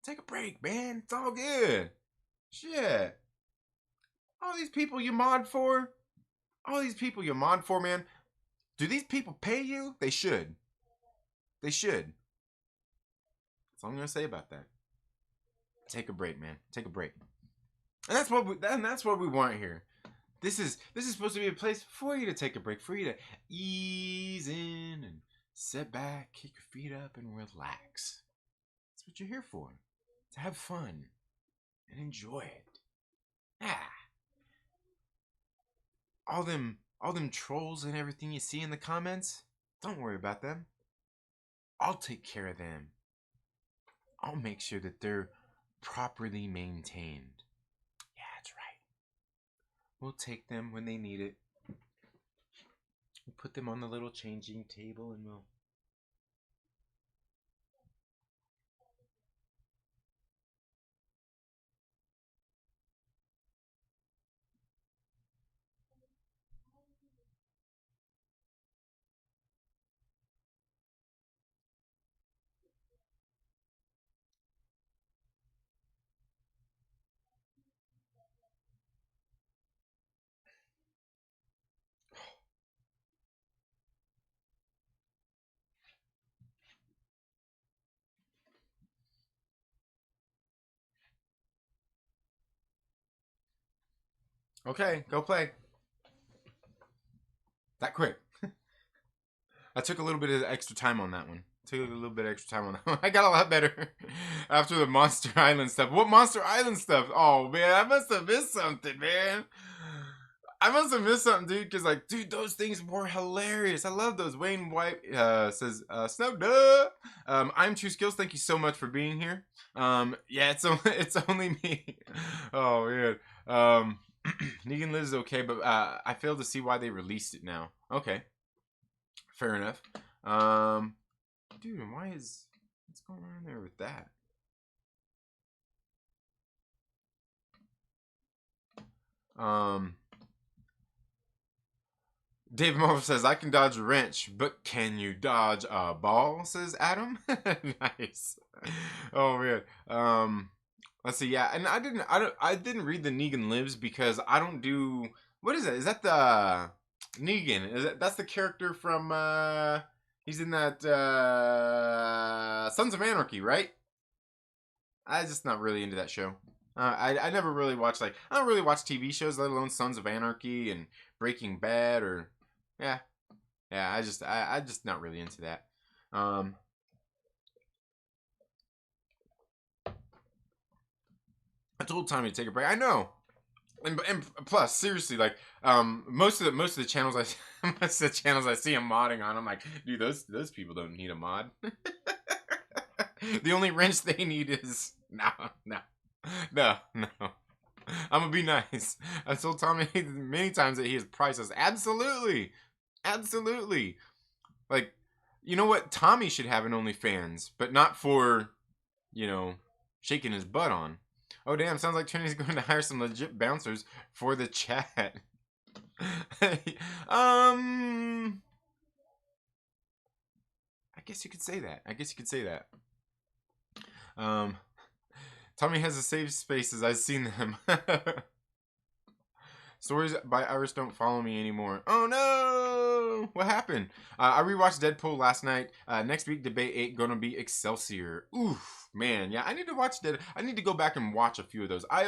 Take a break, man. It's all good." Shit. All these people you mod for, man. Do these people pay you? They should. They should. That's all I'm gonna say about that. Take a break, man. Take a break. And that's what we want here. This is supposed to be a place for you to take a break, for you to ease in and sit back, kick your feet up, and relax. That's what you're here for. To have fun and enjoy it. Ah. All them trolls and everything you see in the comments, don't worry about them. I'll take care of them. I'll make sure that they're properly maintained. Yeah, that's right. We'll take them when they need it. We'll put them on the little changing table and we'll... Okay, go play. That quick. I took a little bit of extra time on that one. I got a lot better after the Monster Island stuff. What Monster Island stuff? Oh, man, I must have missed something, man. Dude, because, like, dude, those things were hilarious. I love those. Wayne White says, Snow, duh. I'm True Skills. Thank you so much for being here. Yeah, it's only me. Oh, man. Negan Lives is okay, but I fail to see why they released it now. Okay. Fair enough. Dude, what's going on there with that? Dave Marvel says, I can dodge a wrench, but can you dodge a ball? Says Adam. Nice. Oh man. Let's see. Yeah, and I didn't read the Negan Lives because I don't do. What is that? Is that the Negan? That's the character from? He's in that Sons of Anarchy, right? I'm just not really into that show. I never really watched I don't really watch TV shows, let alone Sons of Anarchy and Breaking Bad or yeah. I just not really into that. I told Tommy to take a break. I know. And plus, seriously, like most of the channels most of the channels I see him modding on, I'm like, dude, those people don't need a mod. The only wrench they need is no. I'm gonna be nice. I told Tommy many times that he is priceless. Absolutely. Like, you know what? Tommy should have an OnlyFans, but not for, shaking his butt on. Oh damn! Sounds like Trinity's going to hire some legit bouncers for the chat. um, I guess you could say that. I guess you could say that. Um, Tommy has a safe spaces. I've seen them. Stories by Iris don't follow me anymore. Oh no! What happened? I rewatched Deadpool last night. Next week, debate 8 gonna be Excelsior. Oof, man. Yeah, I need to watch Dead. I need to go back and watch a few of those. I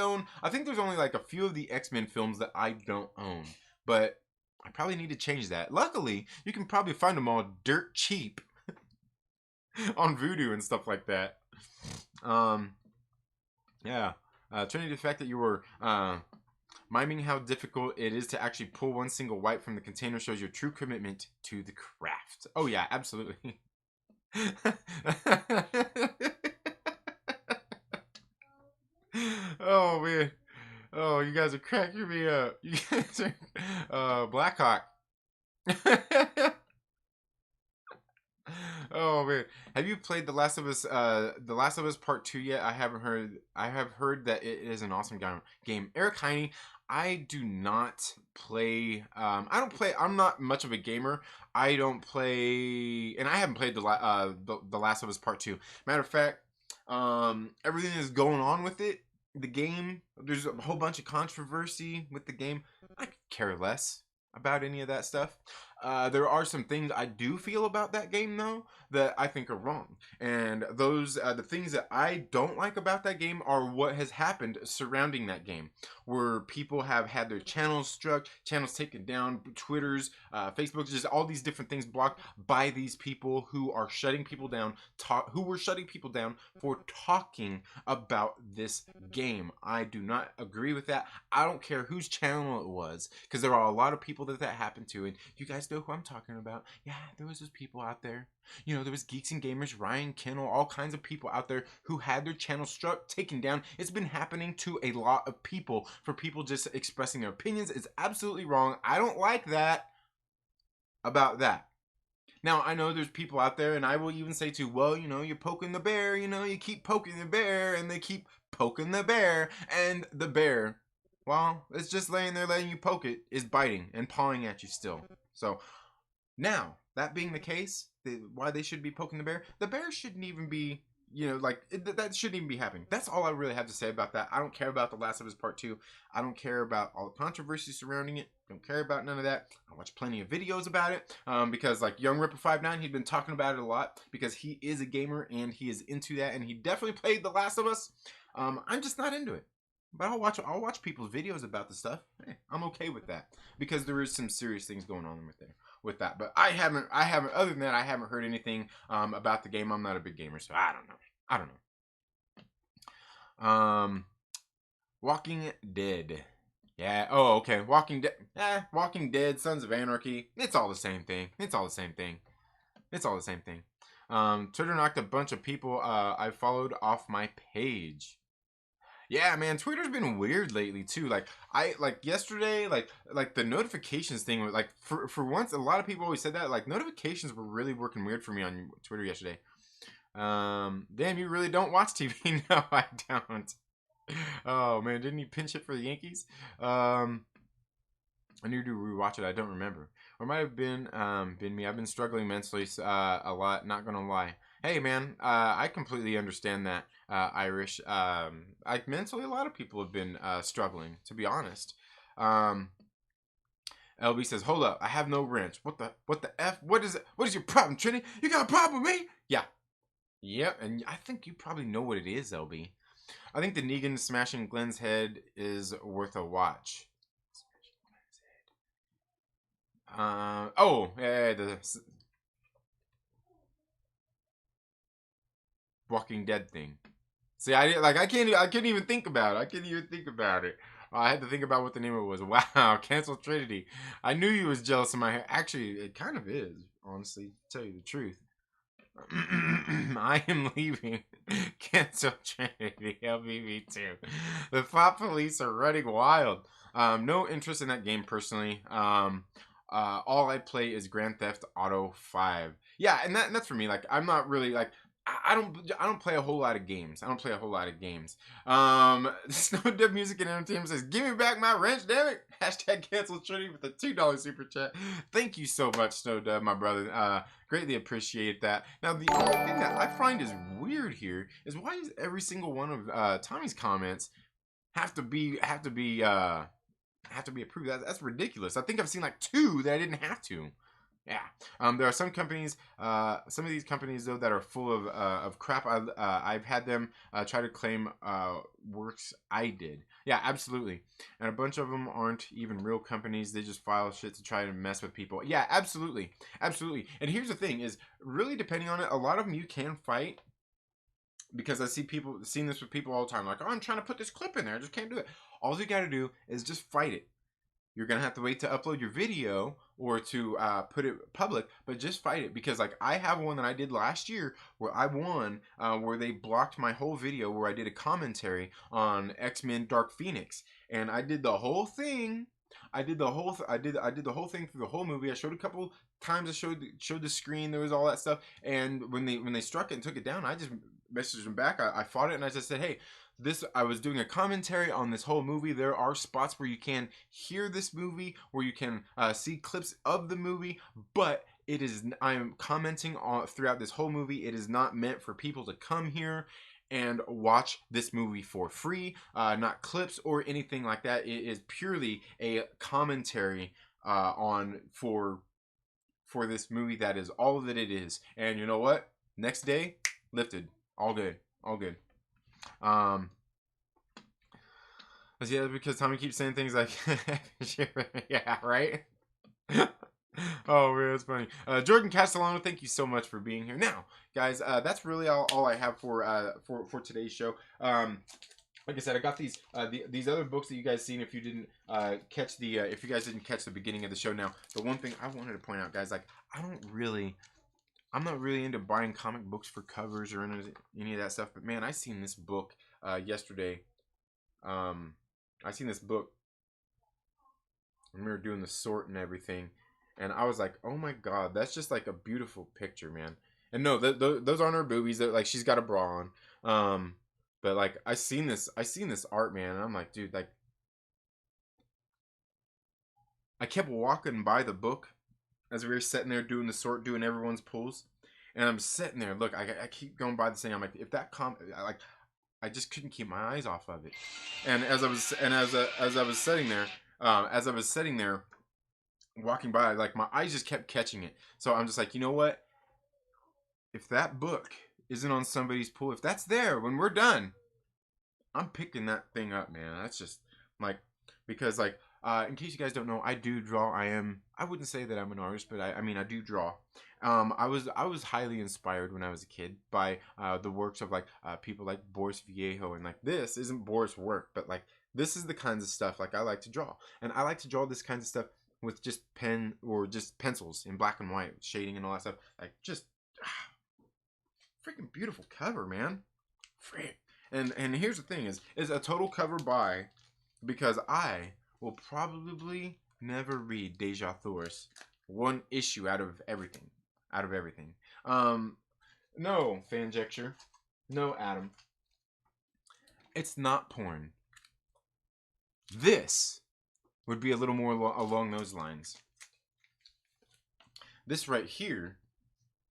think there's only like a few of the X-Men films that I don't own. But I probably need to change that. Luckily, you can probably find them all dirt cheap on Vudu and stuff like that. Yeah. Trinity, the fact that you were miming how difficult it is to actually pull one single wipe from the container shows your true commitment to the craft. Oh yeah, absolutely. Oh man. Oh, you guys are cracking me up. You guys are Blackhawk. Oh man, have you played The Last of Us? The Last of Us Part 2 yet? I haven't heard. I have heard that it is an awesome game. Eric Heine, I do not play. I don't play. I'm not much of a gamer. I don't play, and I haven't played the Last of Us Part 2. Matter of fact, everything is going on with it. The game, there's a whole bunch of controversy with the game. I could care less about any of that stuff. There are some things I do feel about that game though that I think are wrong, and those the things that I don't like about that game are what has happened surrounding that game, where people have had their channels struck, channels taken down, Twitters, Facebook, just all these different things blocked by these people who are shutting people down, who were shutting people down for talking about this game. I do not agree with that. I don't care whose channel it was, because there are a lot of people that happened to, and you guys know who I'm talking about. Yeah, there was those people out there. You know, there was Geeks and Gamers, Ryan Kennel, all kinds of people out there who had their channel struck, taken down. It's been happening to a lot of people, for people just expressing their opinions. It's absolutely wrong. I don't like that about that. Now, I know there's people out there, and I will even say too, well, you know, you're poking the bear, you know, you keep poking the bear, and they keep poking the bear, and the bear, well, it's just laying there letting you poke it, is biting and pawing at you still. So, now, that being the case, why they should be poking the bear shouldn't even be, you know, like, that shouldn't even be happening. That's all I really have to say about that. I don't care about The Last of Us Part 2. I don't care about all the controversy surrounding it. Don't care about none of that. I watch plenty of videos about it, because, like, Young Ripper 59, he'd been talking about it a lot, because he is a gamer, and he is into that, and he definitely played The Last of Us. I'm just not into it. But I'll watch people's videos about the stuff. Hey, I'm okay with that, because there is some serious things going on with that. But I haven't. Other than that, I haven't heard anything about the game. I'm not a big gamer, so I don't know. Walking Dead. Yeah. Oh, okay. Walking Dead. Walking Dead. Sons of Anarchy. It's all the same thing. Twitter knocked a bunch of people I followed off my page. Yeah, man, Twitter's been weird lately too. Like yesterday, like the notifications thing was like, for once, a lot of people always said that, like, notifications were really working weird for me on Twitter yesterday. Damn, you really don't watch TV? No, I don't. Oh man, didn't you pinch it for the Yankees? I need to rewatch it. I don't remember. Or it might have been me. I've been struggling mentally a lot. Not gonna lie. Hey man, I completely understand that, Irish. Mentally, a lot of people have been struggling. To be honest. LB says, "Hold up, I have no wrench. What the f? What is it? What is your problem, Trini? You got a problem with me?" Yeah. Yep, and I think you probably know what it is, LB. I think the Negan smashing Glenn's head is worth a watch. Oh, yeah, the Walking Dead thing. See, I couldn't even think about it. I couldn't even think about it. I had to think about what the name of it was. Wow, cancel Trinity. I knew you was jealous of my hair. Actually, it kind of is, honestly, to tell you the truth. I am leaving. Cancel Trinity. LBV too. The Thought Police are running wild. No interest in that game personally. All I play is Grand Theft Auto 5. Yeah, and that's for me. Like, I'm not really like, I don't play a whole lot of games. I don't play a whole lot of games. Snow Dub Music and Entertainment says, "Give me back my wrench, damn it!" Hashtag cancel Trinity with a $2 super chat. Thank you so much, Snow Dub, my brother. Greatly appreciate that. Now, the only thing that I find is weird here is why is every single one of Tommy's comments have to be approved? That's ridiculous. I think I've seen like 2 that I didn't have to. Yeah. There are some companies, some of these companies though that are full of crap. I've had them try to claim works I did. Yeah, absolutely. And a bunch of them aren't even real companies. They just file shit to try to mess with people. Yeah, absolutely, absolutely. And here's the thing: is really depending on it. A lot of them you can fight. Because I seen this with people all the time. Like, oh, I'm trying to put this clip in there. I just can't do it. All you got to do is just fight it. You're gonna have to wait to upload your video or to put it public, but just fight it, because like I have one that I did last year where I won, where they blocked my whole video where I did a commentary on X-Men Dark Phoenix, and I did the whole thing. I did the whole thing through the whole movie. I showed a couple times. I showed the screen. There was all that stuff, and when they struck it and took it down, I just messaged them back. I fought it, and I just said, hey. I was doing a commentary on this whole movie. There are spots where you can hear this movie, where you can see clips of the movie, but I'm commenting on throughout this whole movie. It is not meant for people to come here and watch this movie for free, not clips or anything like that. It is purely a commentary for this movie. That is all that it is. And you know what? Next day, lifted. All good. All good. Yeah, because Tommy keeps saying things like, yeah, right? Oh man, that's funny. Jordan Castellano, thank you so much for being here. Now, guys, that's really all I have for today's show. Like I said, I got these other books that you guys seen. If you didn't if you guys didn't catch the beginning of the show. Now, the one thing I wanted to point out, guys, like I'm not really into buying comic books for covers or any of that stuff. But man, I seen this book yesterday. I seen this book when we were doing the sort and everything, and I was like, oh my god, that's just like a beautiful picture, man. And no, those aren't her boobies. That like she's got a bra on. But like I seen this art, man, and I'm like, dude, like I kept walking by the book as we were sitting there doing the sort, doing everyone's pulls, and I'm sitting there. Look, I keep going by the thing. I'm like, if that I just couldn't keep my eyes off of it. And as I was sitting there, walking by, like my eyes just kept catching it. So I'm just like, you know what? If that book isn't on somebody's pool, if that's there when we're done, I'm picking that thing up, man. That's just like, because like in case you guys don't know, I do draw. I wouldn't say that I'm an artist, but I mean I do draw. I was highly inspired when I was a kid by the works of like people like Boris Viejo, and like this isn't Boris' work, but like this is the kinds of stuff like I like to draw, and I like to draw this kinds of stuff with just pen or just pencils in black and white, shading and all that stuff. Like just freaking beautiful cover, man. Frick. And here's the thing is a total cover buy, because I will probably never read Deja Thor's one issue out of everything. No, Fanjecture. No, Adam. It's not porn. This would be a little more along those lines. This right here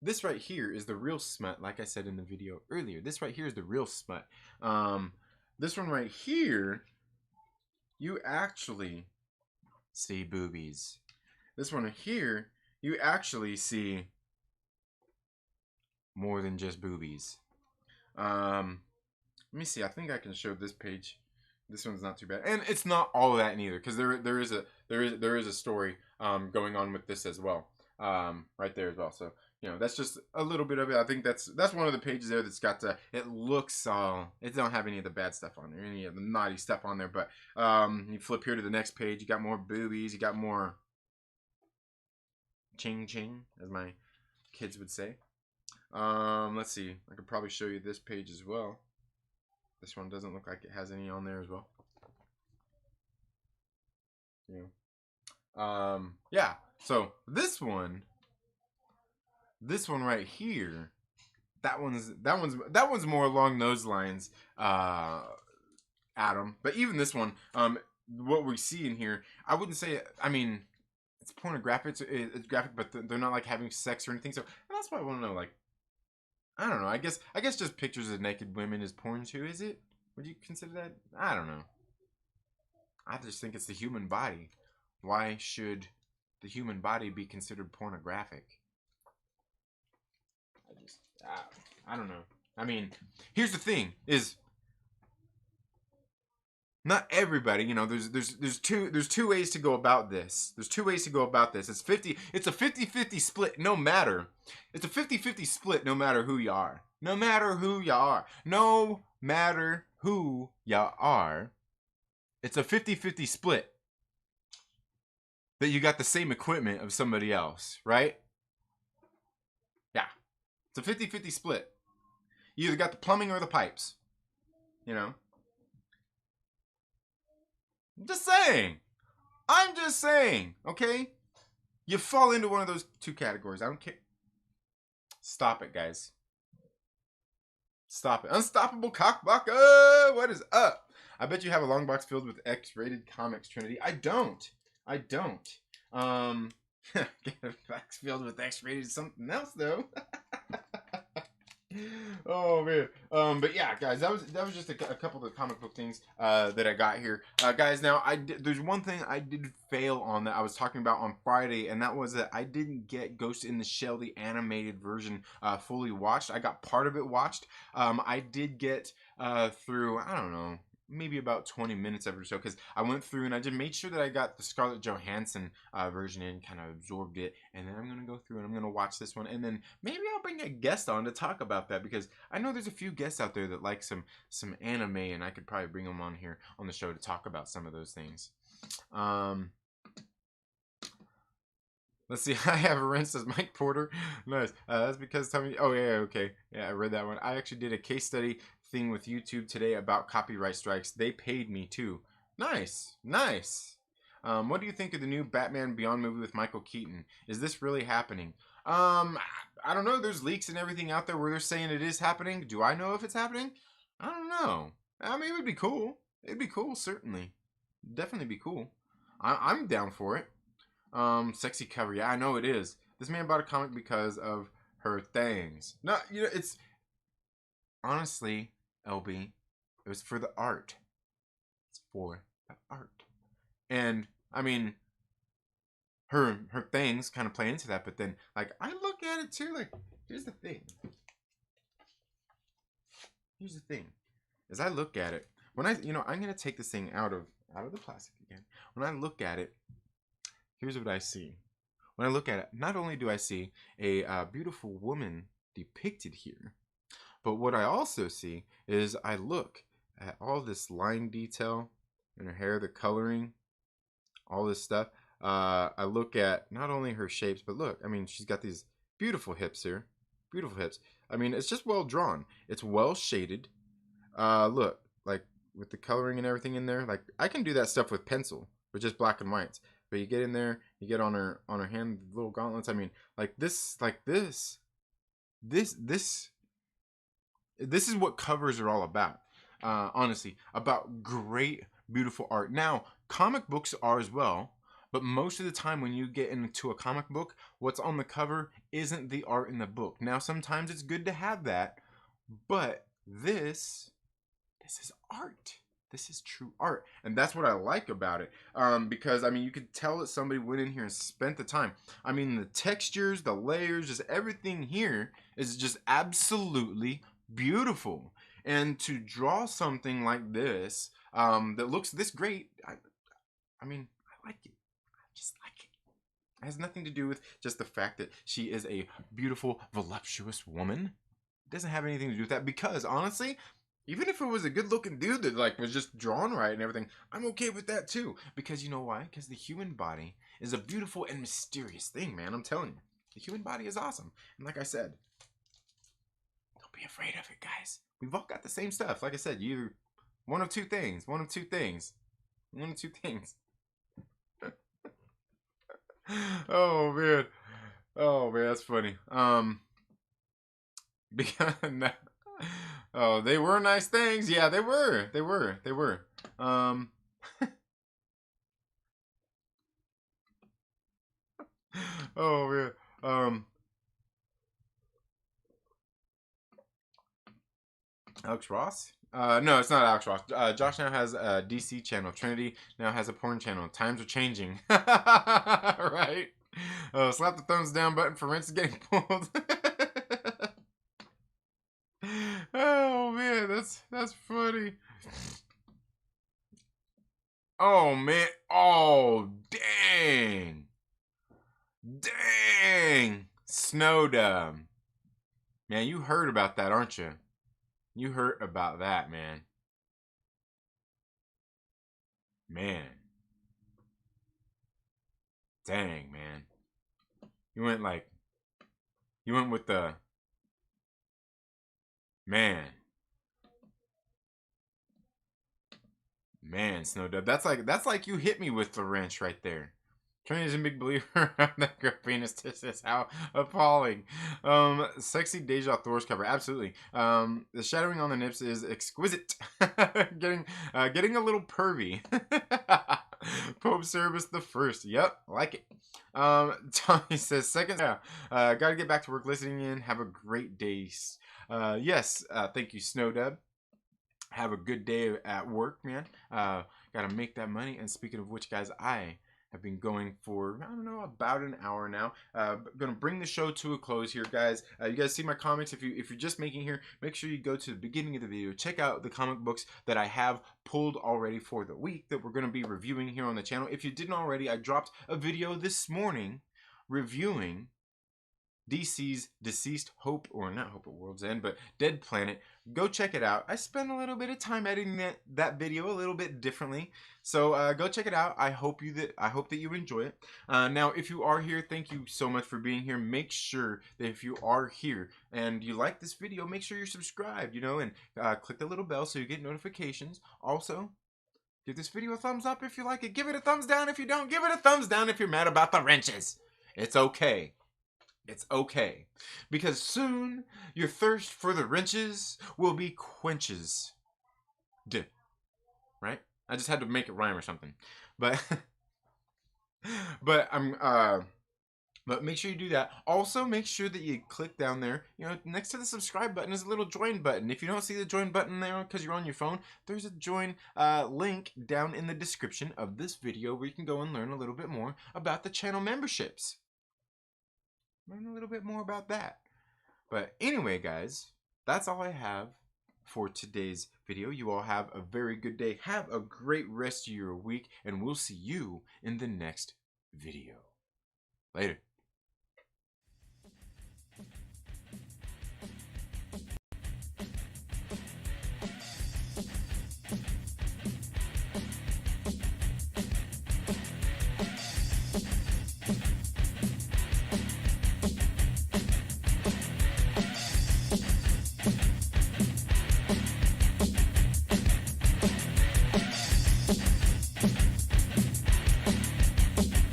is the real smut, like I said in the video earlier. This right here is the real smut. This one right here, you actually see boobies. This one here, you actually see more than just boobies. Let me see. I think I can show this page. This one's not too bad, and it's not all of that neither, because there is a story going on with this as well, right there as well. So you know, that's just a little bit of it. I think that's one of the pages there that's got it looks it don't have any of the bad stuff on there, any of the naughty stuff on there. But you flip here to the next page, you got more boobies, you got more ching ching, as my kids would say. Let's see. I could probably show you this page as well. This one doesn't look like it has any on there as well. Yeah. So this one right here that one's more along those lines, Adam. But even this one, what we see in here, I wouldn't say. I mean, it's pornographic. It's graphic, but they're not like having sex or anything. So and that's why I want to know. Like, I don't know. I guess just pictures of naked women is porn too. Is it? Would you consider that? I don't know. I just think it's the human body. Why should the human body be considered pornographic? I don't know. I mean, here's the thing: is not everybody. You know, there's two ways to go about this. There's two ways to go about this. It's a 50-50 split. No matter. It's a 50-50 split. No matter who you are. No matter who you are. No matter who you are. It's a 50-50 split. That you got the same equipment of somebody else, right? Yeah. It's a 50-50 split. You either got the plumbing or the pipes. You know? I'm just saying. Okay? You fall into one of those two categories. I don't care. Stop it, guys. Stop it. Unstoppable Cockblocker! What is up? I bet you have a long box filled with X-rated comics, Trinity. I don't. Get a box filled with X-rated something else, though. Oh man. But yeah, guys, that was just a couple of the comic book things that I got here, guys. Now there's one thing I did fail on that I was talking about on Friday, and that was that I didn't get Ghost in the Shell the animated version fully watched. I got part of it watched. I did get through, I don't know, maybe about 20 minutes of it or so, because I went through and I just made sure that I got the Scarlett Johansson version in, kind of absorbed it, and then I'm going to go through and I'm going to watch this one, and then maybe I'll bring a guest on to talk about that, because I know there's a few guests out there that like some anime, and I could probably bring them on here on the show to talk about some of those things. Let's see. I have a rent, says Mike Porter. Nice. That's because Tommy. Oh yeah, okay. Yeah, I read that one. I actually did a case study thing with YouTube today about copyright strikes. They paid me too. Nice. What do you think of the new Batman Beyond movie with Michael Keaton? Is this really happening? I don't know. There's leaks and everything out there where they're saying it is happening. Do I know if it's happening? I don't know. I mean, it would be cool. It'd be cool, certainly. Definitely be cool. I'm down for it. Sexy cover. Yeah, I know it is. This man bought a comic because of her things. No, it's honestly, LB, it was for the art. It's for the art. And I mean, her things kind of play into that, but then like I look at it too, like here's the thing. As I look at it, when I'm gonna take this thing out of the plastic again. When I look at it, here's what I see. When I look at it, not only do I see a beautiful woman depicted here, but what I also see is I look at all this line detail in her hair, the coloring, all this stuff. I look at not only her shapes, but look, I mean, she's got these beautiful hips here. Beautiful hips. I mean, it's just well drawn. It's well shaded. Look, like with the coloring and everything in there, like I can do that stuff with pencil, with just black and whites. But you get in there, you get on her hand, little gauntlets. I mean, this is what covers are all about. Honestly, about great, beautiful art. Now, comic books are as well, but most of the time when you get into a comic book, what's on the cover isn't the art in the book. Now, sometimes it's good to have that, but this is art. This is true art. And that's what I like about it. Because, I mean, you could tell that somebody went in here and spent the time. I mean, the textures, the layers, just everything here is just absolutely beautiful. And to draw something like this that looks this great, I mean, I like it. I just like it. It has nothing to do with just the fact that she is a beautiful, voluptuous woman. It doesn't have anything to do with that because, honestly, even if it was a good-looking dude that like was just drawn right and everything, I'm okay with that too. Because you know why? Because the human body is a beautiful and mysterious thing, man. I'm telling you. The human body is awesome. And like I said, don't be afraid of it, guys. We've all got the same stuff. Like I said, you one of two things. Oh man, that's funny. Because oh, they were nice things. Yeah, they were. They were. They were. Um. Oh man. Alex Ross? No, it's not Alex Ross. Josh now has a DC channel. Trinity now has a porn channel. Times are changing. Right? Oh, slap the thumbs down button for rents getting pulled. Oh man, that's funny. Oh man. Oh dang. Dang. Snowdub. Man, you heard about that, aren't you? You heard about that, man. Man. Dang, man. You went like you went with the man. Man, Snowdub. That's like you hit me with the wrench right there. Trinity's a big believer that girl penis this is how appalling. Sexy Deja Thor's cover, absolutely. The shadowing on the nips is exquisite. getting a little pervy. Pope Service the First. Yep, like it. Tommy says second. Yeah, gotta get back to work listening in. Have a great day. Yes, thank you, Snowdub. Have a good day at work, man. Gotta make that money. And speaking of which, guys, I have been going for, I don't know, about an hour now. Gonna bring the show to a close here, guys. You guys see my comics. If you're just making here, make sure you go to the beginning of the video. Check out the comic books that I have pulled already for the week that we're gonna be reviewing here on the channel. If you didn't already, I dropped a video this morning reviewing DC's Deceased Hope, or not Hope at World's End, but Dead Planet. Go check it out. I spent a little bit of time editing that video a little bit differently, so go check it out. I hope that you enjoy it. Now, if you are here, thank you so much for being here. Make sure that if you are here and you like this video, make sure you're subscribed, and click the little bell so you get notifications. Also, give this video a thumbs up if you like it. Give it a thumbs down if you don't. Give it a thumbs down if you're mad about the wrenches. It's okay. It's okay, because soon your thirst for the wrenches will be quenches. Right? I just had to make it rhyme or something, but but but make sure you do that. Also, make sure that you click down there. Next to the subscribe button is a little join button. If you don't see the join button there because you're on your phone, there's a join link down in the description of this video where you can go and learn a little bit more about the channel memberships. Learn a little bit more about that. But anyway, guys, that's all I have for today's video. You all have a very good day. Have a great rest of your week, and we'll see you in the next video. Later.